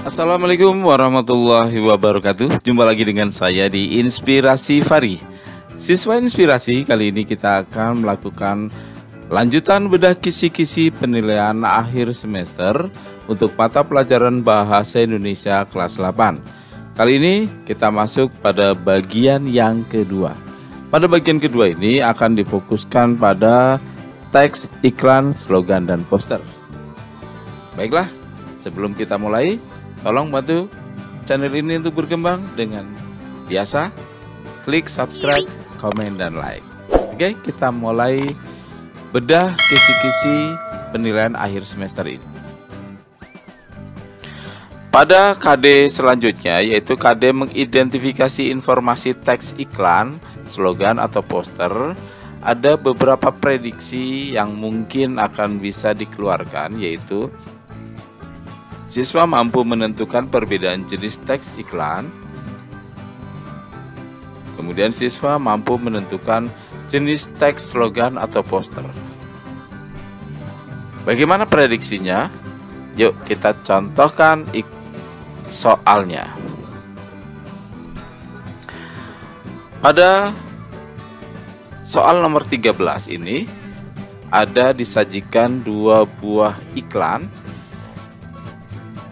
Assalamualaikum warahmatullahi wabarakatuh. Jumpa lagi dengan saya di Inspirasi Fari. Siswa Inspirasi, kali ini kita akan melakukan lanjutan bedah kisi-kisi penilaian akhir semester untuk mata pelajaran Bahasa Indonesia kelas 8. Kali ini kita masuk pada bagian yang kedua. Pada bagian kedua ini akan difokuskan pada teks, iklan, slogan, dan poster. Baiklah, sebelum kita mulai, tolong bantu channel ini untuk berkembang dengan biasa. Klik subscribe, komen, dan like. Oke, kita mulai bedah kisi-kisi penilaian akhir semester ini. Pada KD selanjutnya, yaitu KD mengidentifikasi informasi teks iklan, slogan, atau poster, ada beberapa prediksi yang mungkin akan bisa dikeluarkan, yaitu siswa mampu menentukan perbedaan jenis teks iklan. Kemudian siswa mampu menentukan jenis teks slogan atau poster. Bagaimana prediksinya? Yuk kita contohkan soalnya. Pada soal nomor 13 ini ada disajikan dua buah iklan.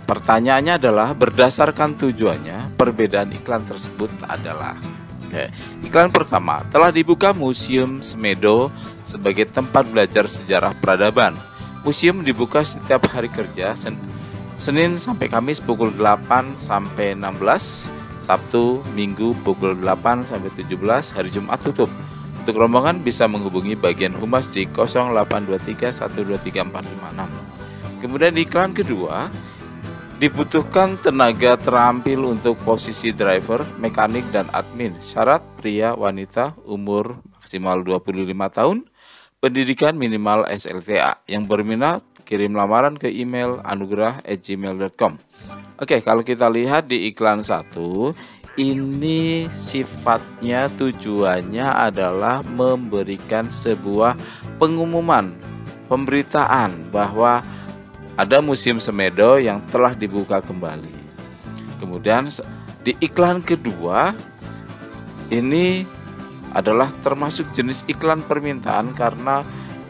Pertanyaannya adalah berdasarkan tujuannya, perbedaan iklan tersebut adalah. Iklan pertama, telah dibuka Museum Semedo sebagai tempat belajar sejarah peradaban. Museum dibuka setiap hari kerja, Senin sampai Kamis pukul 8 sampai 16, Sabtu, Minggu pukul 8 sampai 17, hari Jumat tutup. Untuk rombongan bisa menghubungi bagian humas di 0823 123 456. Kemudian iklan kedua, dibutuhkan tenaga terampil untuk posisi driver, mekanik, dan admin. Syarat pria, wanita, umur maksimal 25 tahun, pendidikan minimal SLTA. Yang berminat, kirim lamaran ke email anugerah@gmail.com. Oke, kalau kita lihat di iklan 1, ini sifatnya tujuannya adalah memberikan sebuah pengumuman, pemberitaan bahwa ada Museum Semedo yang telah dibuka kembali. Kemudian di iklan kedua ini adalah termasuk jenis iklan permintaan karena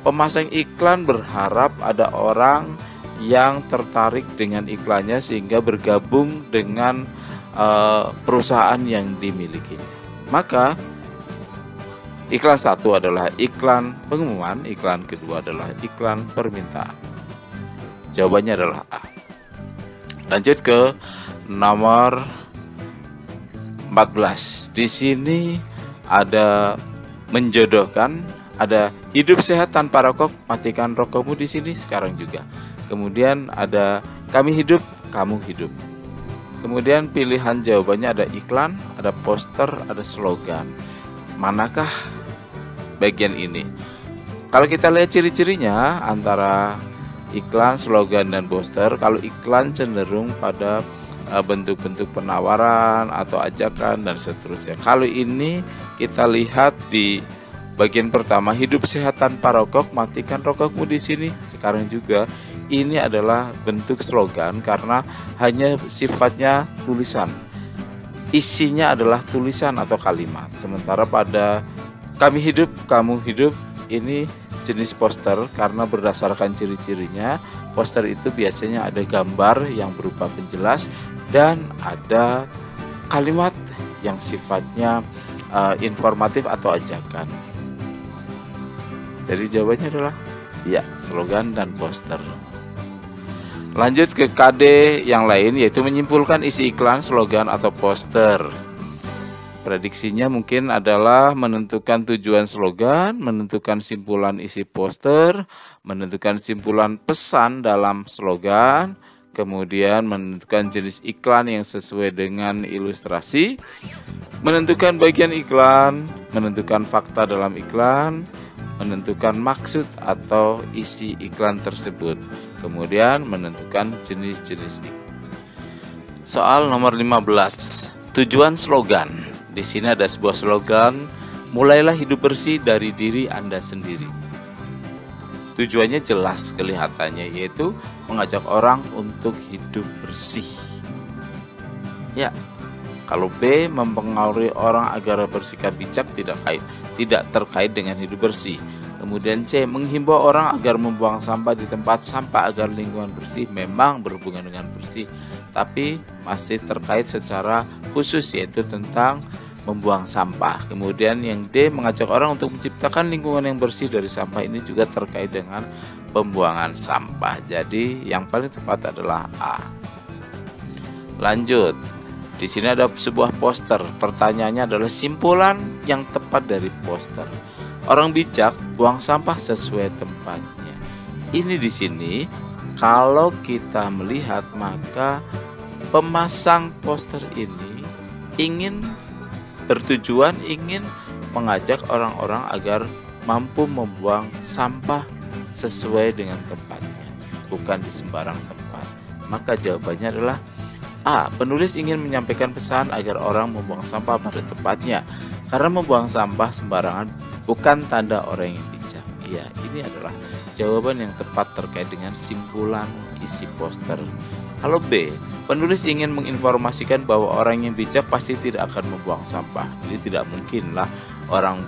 pemasang iklan berharap ada orang yang tertarik dengan iklannya sehingga bergabung dengan perusahaan yang dimiliki. Maka iklan satu adalah iklan pengumuman, iklan kedua adalah iklan permintaan. Jawabannya adalah A. Lanjut ke nomor 14. Di sini ada menjodohkan, ada hidup sehat tanpa rokok, matikan rokokmu di sini sekarang juga. Kemudian ada kami hidup, kamu hidup. Kemudian pilihan jawabannya ada iklan, ada poster, ada slogan. Manakah bagian ini? Kalau kita lihat ciri-cirinya antara iklan, slogan, dan poster, kalau iklan cenderung pada bentuk-bentuk penawaran atau ajakan dan seterusnya. Kalau ini kita lihat di bagian pertama, hidup sehat tanpa rokok, matikan rokokmu di sini sekarang juga. Ini adalah bentuk slogan karena hanya sifatnya tulisan. Isinya adalah tulisan atau kalimat. Sementara pada kami hidup, kamu hidup, ini jenis poster karena berdasarkan ciri-cirinya. Poster itu biasanya ada gambar yang berupa penjelas dan ada kalimat yang sifatnya informatif atau ajakan. Jadi jawabannya adalah ya, slogan dan poster. Lanjut ke KD yang lain, yaitu menyimpulkan isi iklan, slogan, atau poster. Prediksinya mungkin adalah menentukan tujuan slogan, menentukan simpulan isi poster, menentukan simpulan pesan dalam slogan, kemudian menentukan jenis iklan yang sesuai dengan ilustrasi, menentukan bagian iklan, menentukan fakta dalam iklan, menentukan maksud atau isi iklan tersebut, kemudian menentukan jenis-jenis iklan. Soal nomor 15, tujuan slogan. Di sini ada sebuah slogan, mulailah hidup bersih dari diri Anda sendiri. Tujuannya jelas kelihatannya, yaitu mengajak orang untuk hidup bersih. Ya, kalau B, mempengaruhi orang agar bersikap bijak tidak terkait dengan hidup bersih. Kemudian C, menghimbau orang agar membuang sampah di tempat sampah agar lingkungan bersih, memang berhubungan dengan bersih, tapi masih terkait secara khusus, yaitu tentang membuang sampah. Kemudian yang D, mengajak orang untuk menciptakan lingkungan yang bersih dari sampah, ini juga terkait dengan pembuangan sampah. Jadi yang paling tepat adalah A. Lanjut. Di sini ada sebuah poster. Pertanyaannya adalah simpulan yang tepat dari poster. Orang bijak buang sampah sesuai tempatnya. Ini di sini kalau kita melihat, maka pemasang poster ini bertujuan ingin mengajak orang-orang agar mampu membuang sampah sesuai dengan tempatnya, bukan di sembarang tempat. Maka jawabannya adalah A. Penulis ingin menyampaikan pesan agar orang membuang sampah pada tempatnya, karena membuang sampah sembarangan bukan tanda orang yang bijak. Ya, ini adalah jawaban yang tepat terkait dengan simpulan isi poster. Kalau B, penulis ingin menginformasikan bahwa orang yang bijak pasti tidak akan membuang sampah. Jadi tidak mungkinlah orang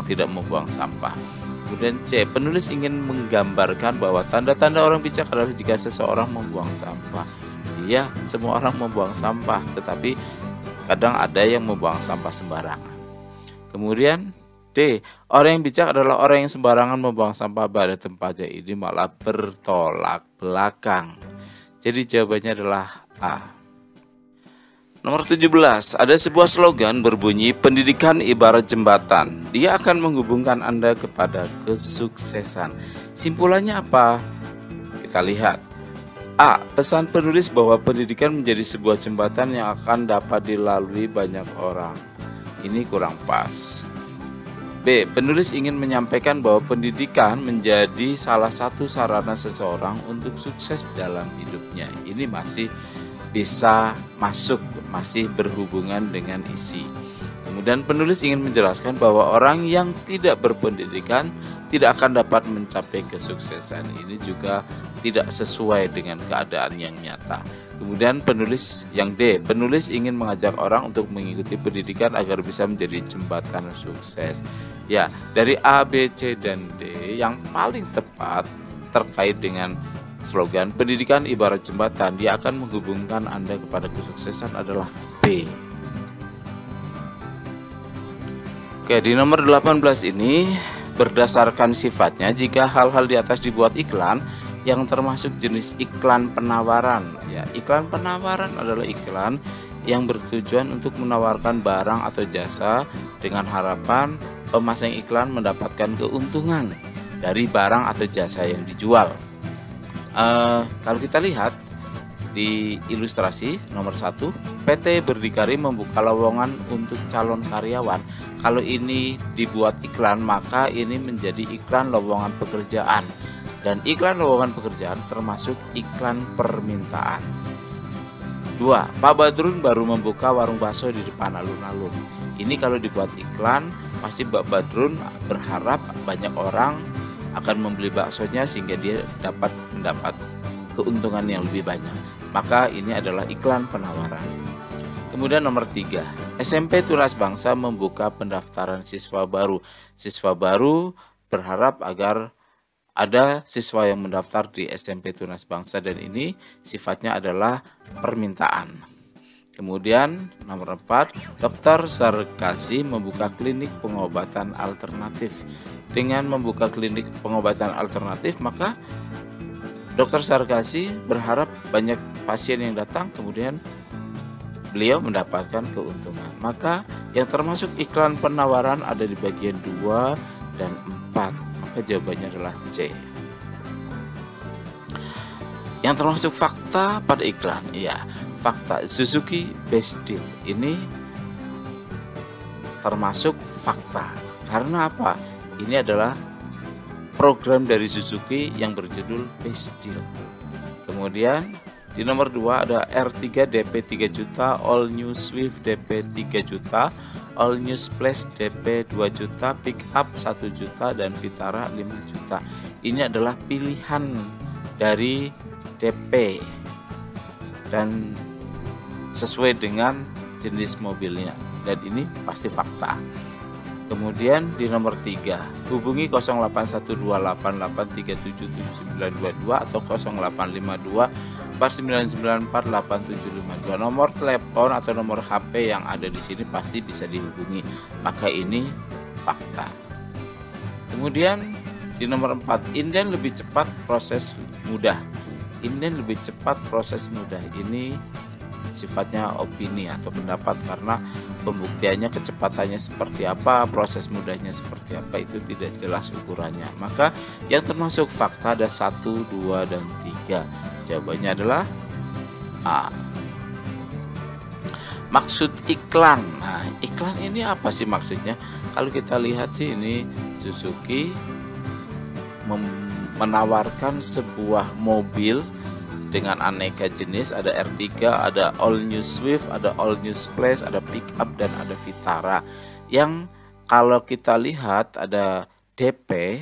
tidak membuang sampah. Kemudian C, penulis ingin menggambarkan bahwa tanda-tanda orang bijak adalah jika seseorang membuang sampah. Iya, semua orang membuang sampah, tetapi kadang ada yang membuang sampah sembarangan. Kemudian D, orang yang bijak adalah orang yang sembarangan membuang sampah pada tempatnya, ini malah bertolak belakang. Jadi jawabannya adalah A. Nomor 17, ada sebuah slogan berbunyi pendidikan ibarat jembatan. Dia akan menghubungkan Anda kepada kesuksesan. Simpulannya apa? Kita lihat. A. Pesan penulis bahwa pendidikan menjadi sebuah jembatan yang akan dapat dilalui banyak orang. Ini kurang pas. B. Penulis ingin menyampaikan bahwa pendidikan menjadi salah satu sarana seseorang untuk sukses dalam hidupnya. Ini masih bisa masuk, masih berhubungan dengan isi. Kemudian penulis ingin menjelaskan bahwa orang yang tidak berpendidikan tidak akan dapat mencapai kesuksesan. Ini juga tidak sesuai dengan keadaan yang nyata. Kemudian penulis yang D, penulis ingin mengajak orang untuk mengikuti pendidikan agar bisa menjadi jembatan sukses. Ya, dari A, B, C, dan D, yang paling tepat terkait dengan slogan pendidikan ibarat jembatan, dia akan menghubungkan Anda kepada kesuksesan adalah B. Oke, di nomor 18 ini berdasarkan sifatnya, jika hal-hal di atas dibuat iklan yang termasuk jenis iklan penawaran. Ya, iklan penawaran adalah iklan yang bertujuan untuk menawarkan barang atau jasa dengan harapan pemasang iklan mendapatkan keuntungan dari barang atau jasa yang dijual. Kalau kita lihat di ilustrasi nomor 1, PT Berdikari membuka lowongan untuk calon karyawan. Kalau ini dibuat iklan, maka ini menjadi iklan lowongan pekerjaan. Dan iklan lowongan pekerjaan termasuk iklan permintaan. 2. Pak Badrun baru membuka warung bakso di depan alun-alun. Ini kalau dibuat iklan, pasti Pak Badrun berharap banyak orang akan membeli baksonya sehingga dia dapat mendapat keuntungan yang lebih banyak. Maka ini adalah iklan penawaran. Kemudian nomor 3, SMP Tunas Bangsa membuka pendaftaran siswa baru. Siswa baru berharap agar ada siswa yang mendaftar di SMP Tunas Bangsa, dan ini sifatnya adalah permintaan. Kemudian nomor 4, Dr. Sarkasi membuka klinik pengobatan alternatif. Dengan membuka klinik pengobatan alternatif, maka Dr. Sarkasi berharap banyak pasien yang datang, kemudian beliau mendapatkan keuntungan. Maka yang termasuk iklan penawaran ada di bagian 2 dan 4. Maka jawabannya adalah C. Yang termasuk fakta pada iklan, ya, fakta Suzuki Best Deal ini termasuk fakta. Karena apa? Ini adalah program dari Suzuki yang berjudul Best Deal. Kemudian di nomor 2 ada R3 DP 3 juta, All New Swift DP 3 juta, All New Splash DP 2 juta, Pick Up 1 juta, dan Vitara 5 juta. Ini adalah pilihan dari DP. Dan sesuai dengan jenis mobilnya, dan ini pasti fakta. Kemudian di nomor 3, hubungi 081288377922 atau 085249948752. Nomor telepon atau nomor HP yang ada di sini pasti bisa dihubungi, maka ini fakta. Kemudian di nomor 4, inden lebih cepat proses mudah. Inden lebih cepat proses mudah, ini sifatnya opini atau pendapat, karena pembuktiannya kecepatannya seperti apa, proses mudahnya seperti apa, itu tidak jelas ukurannya. Maka yang termasuk fakta ada 1, 2, dan 3. Jawabannya adalah A. Maksud iklan. Nah, iklan ini apa sih maksudnya? Kalau kita lihat sih, ini Suzuki menawarkan sebuah mobil dengan aneka jenis, ada R3, ada All New Swift, ada All New Splash, ada Pickup, dan ada Vitara. Yang kalau kita lihat ada DP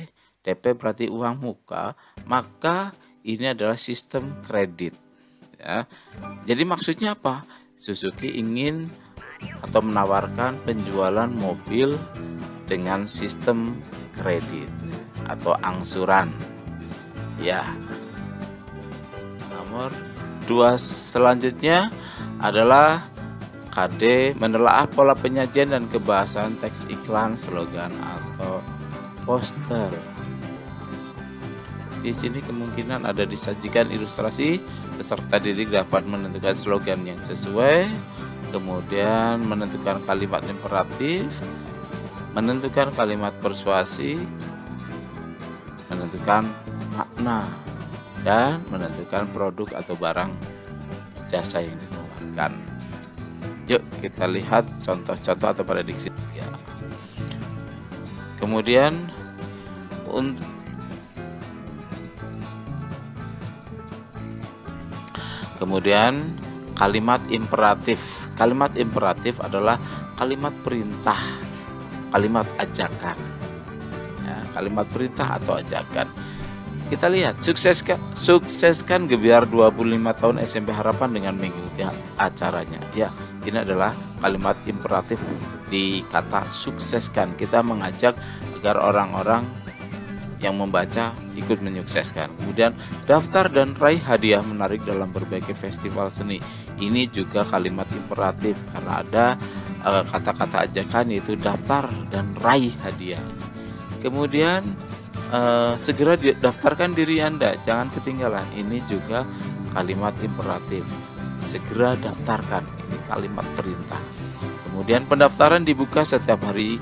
berarti uang muka, maka ini adalah sistem kredit. Ya. Jadi maksudnya apa? Suzuki ingin atau menawarkan penjualan mobil dengan sistem kredit atau angsuran. Ya. Nomor 2 selanjutnya adalah KD menelaah pola penyajian dan kebahasan teks iklan, slogan atau poster. Di sini kemungkinan ada disajikan ilustrasi, peserta didik dapat menentukan slogan yang sesuai, kemudian menentukan kalimat imperatif, menentukan kalimat persuasi, menentukan makna, dan menentukan produk atau barang jasa yang ditawarkan. Yuk kita lihat contoh-contoh atau prediksi. Ya. Kemudian kalimat imperatif. Kalimat imperatif adalah kalimat perintah, kalimat ajakan. Ya, kalimat perintah atau ajakan. Kita lihat, sukseskan Gebiar 25 tahun SMP Harapan dengan mengikuti acaranya. Ya, ini adalah kalimat imperatif di kata sukseskan. Kita mengajak agar orang-orang yang membaca ikut menyukseskan. Kemudian daftar dan raih hadiah menarik dalam berbagai festival seni. Ini juga kalimat imperatif karena ada kata-kata ajakan, yaitu daftar dan raih hadiah. Kemudian segera daftarkan diri Anda, jangan ketinggalan. Ini juga kalimat imperatif. Segera daftarkan, ini kalimat perintah. Kemudian pendaftaran dibuka setiap hari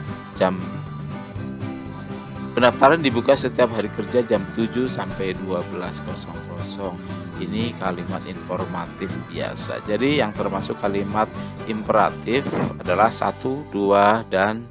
kerja jam 7 sampai 12.00. Ini kalimat informatif biasa. Jadi yang termasuk kalimat imperatif adalah 1, 2, dan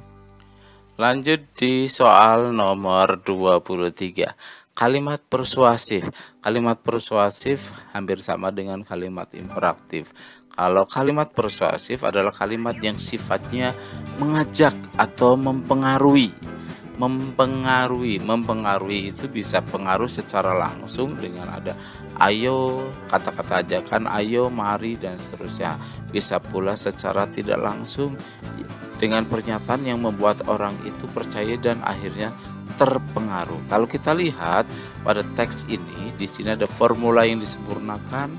lanjut di soal nomor 23. Kalimat persuasif. Kalimat persuasif hampir sama dengan kalimat imperatif. Kalau kalimat persuasif adalah kalimat yang sifatnya mengajak atau mempengaruhi. Mempengaruhi itu bisa pengaruh secara langsung dengan ada ayo, kata-kata ajakan, ayo, mari, dan seterusnya. Bisa pula secara tidak langsung dengan pernyataan yang membuat orang itu percaya dan akhirnya terpengaruh. Kalau kita lihat pada teks ini, di sini ada formula yang disempurnakan,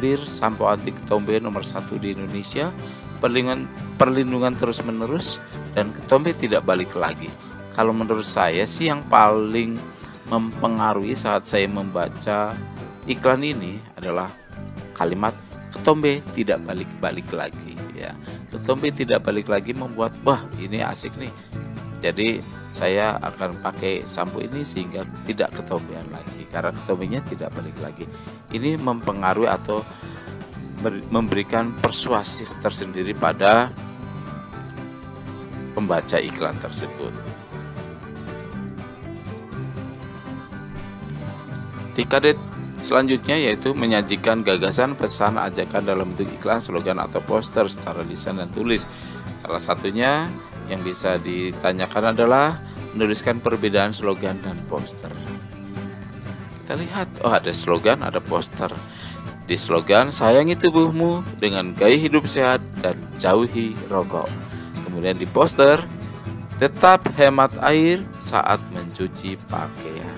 clear, sampo anti ketombe nomor 1 di Indonesia, perlindungan terus-menerus, dan ketombe tidak balik lagi. Kalau menurut saya sih yang paling mempengaruhi saat saya membaca iklan ini adalah kalimat ketombe tidak balik-balik lagi. Ya, ketombe tidak balik lagi membuat wah ini asik nih. Jadi saya akan pakai sampo ini sehingga tidak ketombean lagi, karena ketombenya tidak balik lagi. Ini mempengaruhi atau memberikan persuasif tersendiri pada pembaca iklan tersebut. Di kadet selanjutnya yaitu menyajikan gagasan, pesan, ajakan dalam bentuk iklan, slogan atau poster secara lisan dan tulis. Salah satunya yang bisa ditanyakan adalah menuliskan perbedaan slogan dan poster. kita lihat, oh ada slogan, ada poster. Di slogan, sayangi tubuhmu dengan gaya hidup sehat dan jauhi rokok. Kemudian di poster, tetap hemat air saat mencuci pakaian.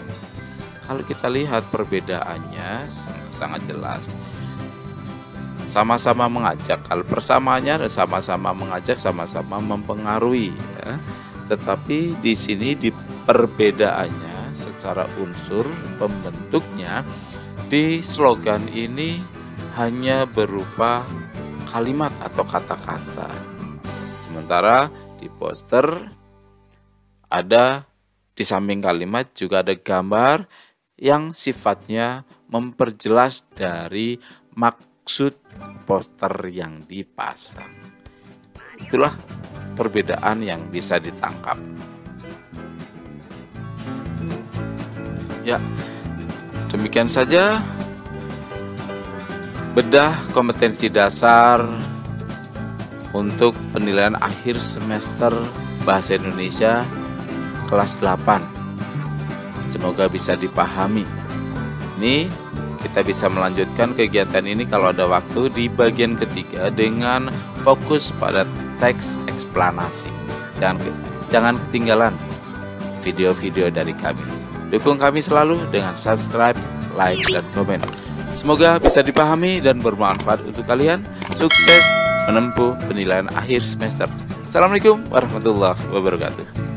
Kalau kita lihat perbedaannya sangat jelas. Sama-sama mengajak, kalau persamaannya sama-sama mengajak, sama-sama mempengaruhi ya. Tetapi di sini di perbedaannya secara unsur pembentuknya, di slogan ini hanya berupa kalimat atau kata-kata. Sementara di poster ada di samping kalimat juga ada gambar yang sifatnya memperjelas dari maksud poster yang dipasang. Itulah perbedaan yang bisa ditangkap. Ya, demikian saja bedah kompetensi dasar untuk penilaian akhir semester Bahasa Indonesia kelas 8. Semoga bisa dipahami. Ini kita bisa melanjutkan kegiatan ini kalau ada waktu di bagian ketiga dengan fokus pada teks eksplanasi. Jangan ketinggalan video-video dari kami. Dukung kami selalu dengan subscribe, like, dan komen. Semoga bisa dipahami dan bermanfaat untuk kalian. Sukses menempuh penilaian akhir semester. Assalamualaikum warahmatullahi wabarakatuh.